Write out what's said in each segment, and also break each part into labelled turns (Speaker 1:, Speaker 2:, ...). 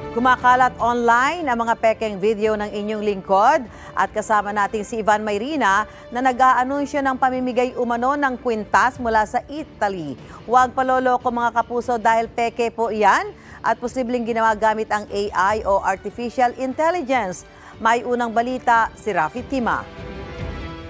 Speaker 1: Kumakalat online ang mga pekeng video ng inyong lingkod at kasama natin si Ivan Mayrina na nag-aanunsyo ng pamimigay umano ng kwintas mula sa Italy. Huwag paloloko mga kapuso dahil peke po iyan at posibleng ginagamit ang AI o Artificial Intelligence. May unang balita si Rafi Tima.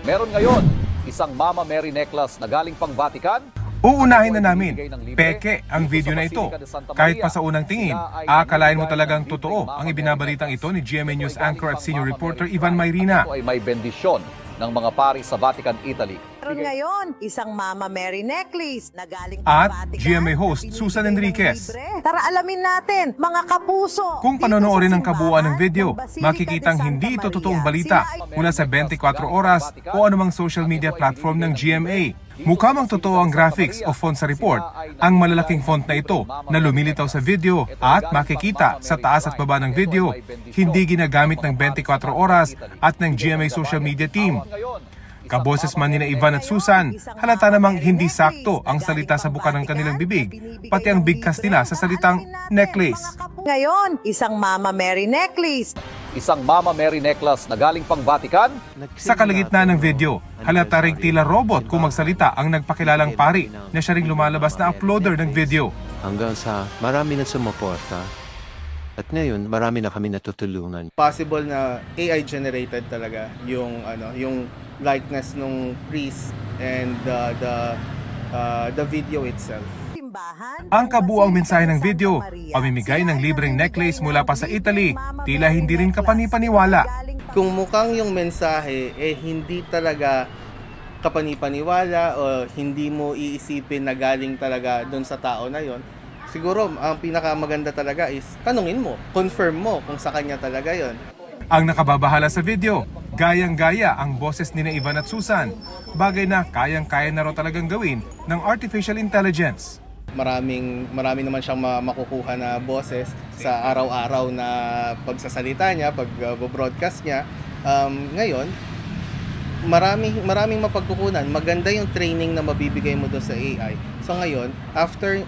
Speaker 2: Meron ngayon isang Mama Mary necklace na galing pang Vatican.
Speaker 3: Uunahin na namin, peke ang video na ito. Kahit pa sa unang tingin, aakalain mo talagang totoo ang ibinabalitang ito ni GMA News anchor at senior reporter Ivan Mayrina.
Speaker 2: Ito ay may bendisyon ng mga pari sa Vatican, Italy.
Speaker 1: Meron ngayon isang Mama Mary necklace na galing
Speaker 3: At
Speaker 1: Vatican.
Speaker 3: GMA host Susan Enriquez.
Speaker 1: Tara alamin natin, mga kapuso.
Speaker 3: Kung panonoorin ang kabuuan ng video, makikitang hindi ito totoong balita mula sa 24 oras o anumang social media platform ng GMA. Mukha mang totoo ang graphics o font sa report, ang malalaking font na ito na lumilitaw sa video at makikita sa taas at baba ng video, hindi ginagamit ng 24 oras at ng GMA social media team. Kaboses man nina Ivan at Susan, halata namang hindi sakto ang salita sa buka ng kanilang bibig, pati ang bigkas nila sa salitang necklace.
Speaker 1: Ngayon, isang Mama Mary necklace.
Speaker 2: Isang Mama Mary necklace na galing pang Vatican.
Speaker 3: Sa kalagitnaan ng video, halata ring tila robot kung magsalita ang nagpakilalang pari na siya ring lumalabas na uploader ng video.
Speaker 4: Hanggang sa marami na sumuporta at ngayon marami na kami natutulungan.
Speaker 5: Possible na AI generated talaga yung likeness ng priest and the video itself.
Speaker 3: Ang kabuuang mensahe ng video, pamimigay ng libreng necklace mula pa sa Italy, tila hindi rin kapanipaniwala.
Speaker 5: Kung mukhang yung mensahe hindi talaga kapanipaniwala o hindi mo iisipin na galing talaga doon sa tao na yon, siguro ang pinakamaganda talaga is tanungin mo, confirm mo kung sa kanya talaga yon.
Speaker 3: Ang nakababahala sa video, gayang-gaya ang boses ni Ivan at Susan, bagay na kayang-kaya na raw talagang gawin ng Artificial Intelligence.
Speaker 5: Marami naman siyang makukuha na boses sa araw-araw na pagsasalita niya, pag-broadcast niya. Ngayon, maraming mapagkukunan. Maganda yung training na mabibigay mo doon sa AI. So ngayon, after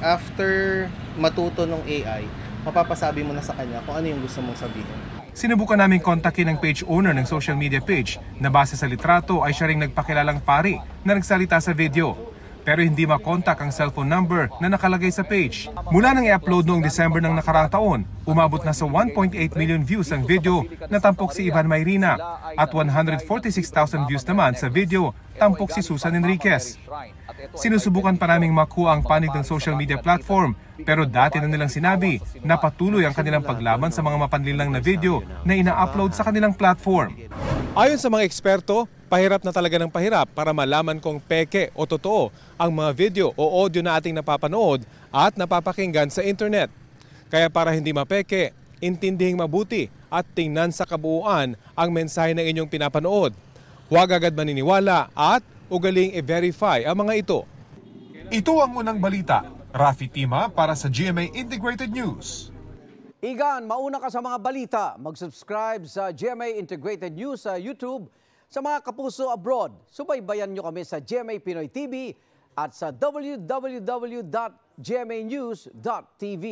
Speaker 5: matuto ng AI, mapapasabi mo na sa kanya kung ano yung gusto mong sabihin.
Speaker 3: Sinubukan namin kontakin ang page owner ng social media page na base sa litrato ay siya ring nagpakilalang pari na nagsalita sa video. Pero hindi makontak ang cellphone number na nakalagay sa page. Mula nang i-upload noong December ng nakaraang taon, umabot na sa 1.8 million views ang video na tampok si Ivan Mayrina at 146,000 views naman sa video tampok si Susan Enriquez. Sinusubukan pa naming makuha ang panig ng social media platform pero dati na nilang sinabi na patuloy ang kanilang paglaban sa mga mapanlinlang na video na ina-upload sa kanilang platform. Ayon sa mga eksperto, pahirap na talaga ng pahirap para malaman kung peke o totoo ang mga video o audio na ating napapanood at napapakinggan sa internet. Kaya para hindi mapeke, intindihing mabuti at tingnan sa kabuuan ang mensahe ng inyong pinapanood. Huwag agad maniniwala at ugaling i-verify ang mga ito. Ito ang unang balita. Rafi Tima para sa GMA Integrated News.
Speaker 6: Igan, mauna ka sa mga balita. Mag-subscribe sa GMA Integrated News sa YouTube. Sa mga kapuso abroad, subaybayan nyo kami sa GMA Pinoy TV at sa www.gmanews.tv.